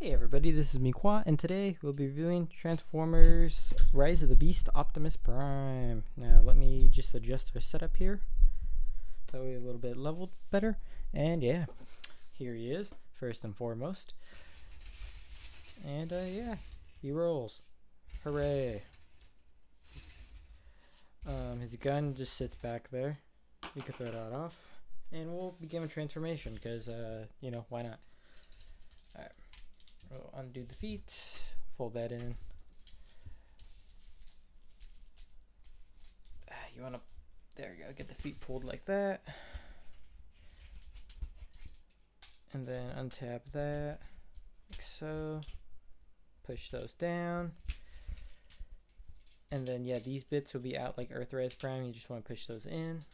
Hey everybody, this is me Qua, and today we'll be reviewing Transformers Rise of the Beast Optimus Prime. Now let me just adjust our setup here, that way a little bit leveled better. And yeah, here he is, first and foremost. And yeah, he rolls. Hooray. His gun just sits back there. We could throw that off. And we'll begin with transformation, because, you know, why not? Alright. We'll undo the feet, fold that in. You want to, there you go, get the feet pulled like that. And then untap that, like so. Push those down. And then, yeah, these bits will be out like Earthrise Prime. You just want to push those in.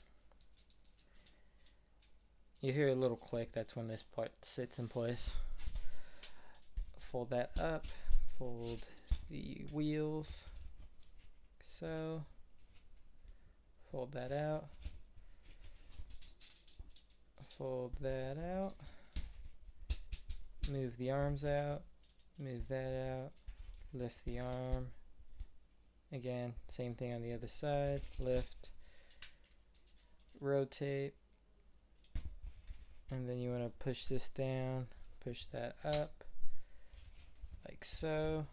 You hear a little click, that's when this part sits in place. Fold that up, fold the wheels, so, fold that out, fold that out, move the arms out, move that out, lift the arm, again, same thing on the other side, lift, rotate, and then you want to push this down, push that up, like so.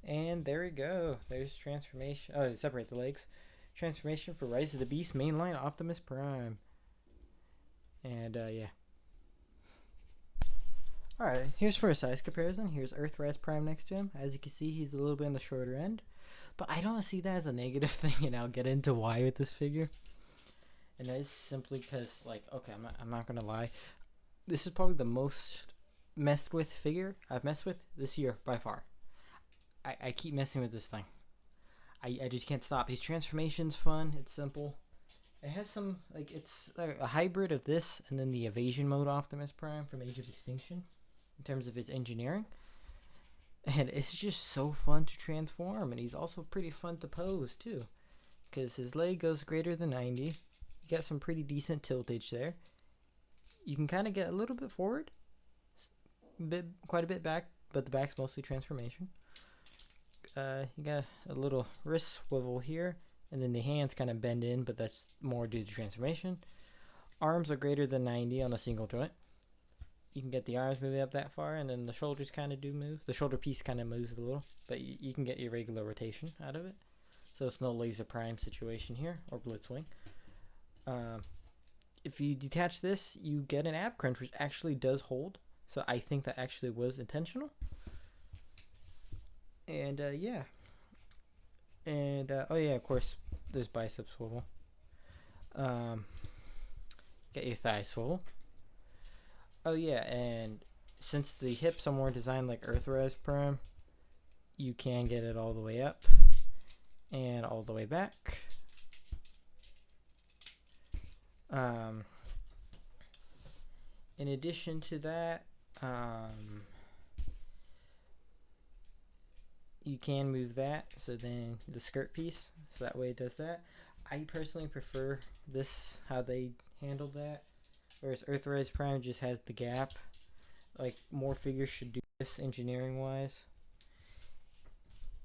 And there we go. There's transformation. Oh, separate the legs. Transformation for Rise of the Beast mainline Optimus Prime. And yeah. Alright, here's for a size comparison. Here's Earthrise Prime next to him. As you can see, he's a little bit on the shorter end. But I don't see that as a negative thing, and I'll get into why with this figure. And that is simply because, like, okay, I'm not gonna lie. This is probably the most messed with figure I've messed with this year by far. I keep messing with this thing. I just can't stop. His transformation's fun. It's simple. It has some, like, it's a hybrid of this and then the evasion mode Optimus Prime from Age of Extinction in terms of his engineering. And it's just so fun to transform, and he's also pretty fun to pose too, because his leg goes greater than 90. You got some pretty decent tiltage there. You can kind of get a little bit forward, quite a bit back, but the back's mostly transformation. You got a little wrist swivel here, and then the hands kind of bend in, but that's more due to transformation. Arms are greater than 90 on a single joint. You can get the arms moving up that far, and then the shoulders kind of do move. The shoulder piece kind of moves a little, but you can get your regular rotation out of it. So it's no Laser Prime situation here, or Blitzwing. If you detach this, you get an ab crunch, which actually does hold. So I think that actually was intentional. And yeah. And oh yeah, of course, there's bicep swivel. Get your thigh swivel. Oh yeah, and since the hips are more designed like Earthrise Prime, you can get it all the way up and all the way back. In addition to that, you can move that, so then the skirt piece, so that way it does that. I personally prefer this, how they handled that, whereas Earthrise Prime just has the gap. Like, more figures should do this engineering wise.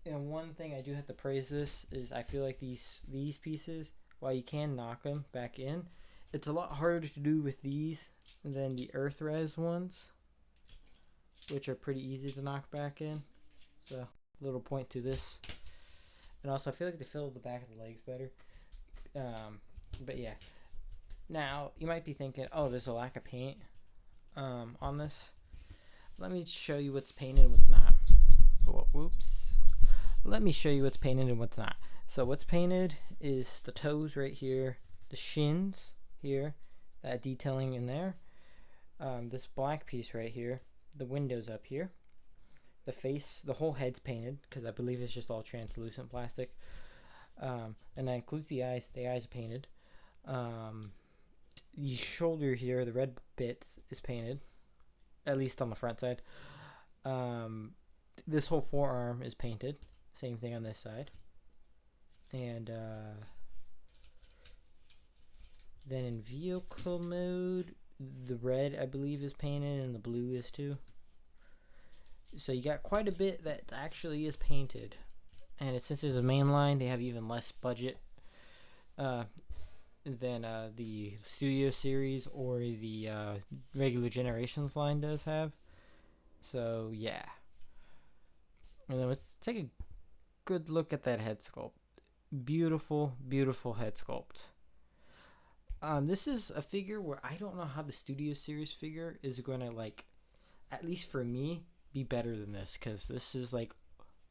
And one thing I do have to praise this is I feel like these pieces, while you can knock them back in, it's a lot harder to do with these than the Earthrise ones, which are pretty easy to knock back in. So, little point to this. And also, I feel like they fill the back of the legs better. But yeah. Now, you might be thinking, oh, there's a lack of paint on this. Let me show you what's painted and what's not. Oh, whoops. Let me show you what's painted and what's not. So what's painted is the toes right here, the shins here, that detailing in there, this black piece right here, the windows up here, the face, the whole head's painted because I believe it's just all translucent plastic, and that includes the eyes. The eyes are painted. The shoulder here, the red bits, is painted, at least on the front side. This whole forearm is painted. Same thing on this side. And then in vehicle mode, the red, I believe, is painted, and the blue is too. So you got quite a bit that actually is painted. And since there's a main line, they have even less budget than the Studio Series or the regular Generations line does have. So yeah. And then let's take a good look at that head sculpt. Beautiful, beautiful head sculpt. This is a figure where I don't know how the Studio Series figure is going to, like, at least for me, be better than this, because this is like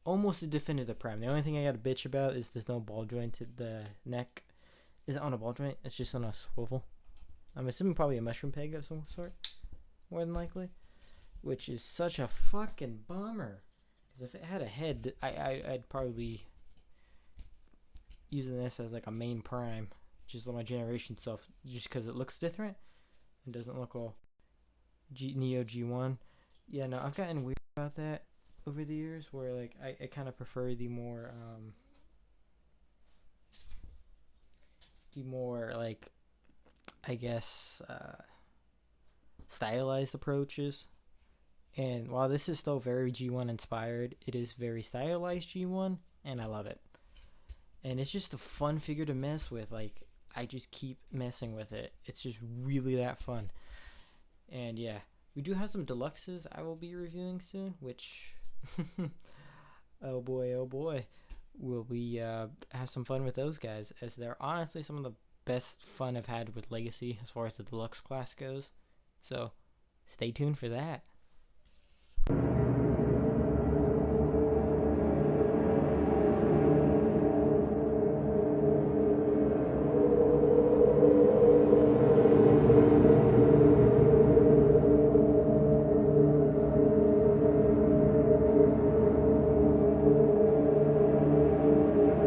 almost a definitive Prime. The only thing I got to bitch about is there's no ball jointed. The neck isn't on a ball joint, it's just on a swivel. I'm assuming probably a mushroom peg of some sort, more than likely, which is such a fucking bummer. Because if it had a head, I'd probably be using this as like a main Prime, just like my generation self, just because it looks different and doesn't look all Neo G1. Yeah, no, I've gotten weird about that over the years, where like I kind of prefer the more like, I guess, stylized approaches. And while this is still very G1 inspired, it is very stylized G1, and I love it. And it's just a fun figure to mess with. Like, I just keep messing with it. It's just really that fun. And yeah, we do have some deluxes I will be reviewing soon, which oh boy, will we have some fun with those guys, as they're honestly some of the best fun I've had with Legacy as far as the deluxe class goes. So stay tuned for that.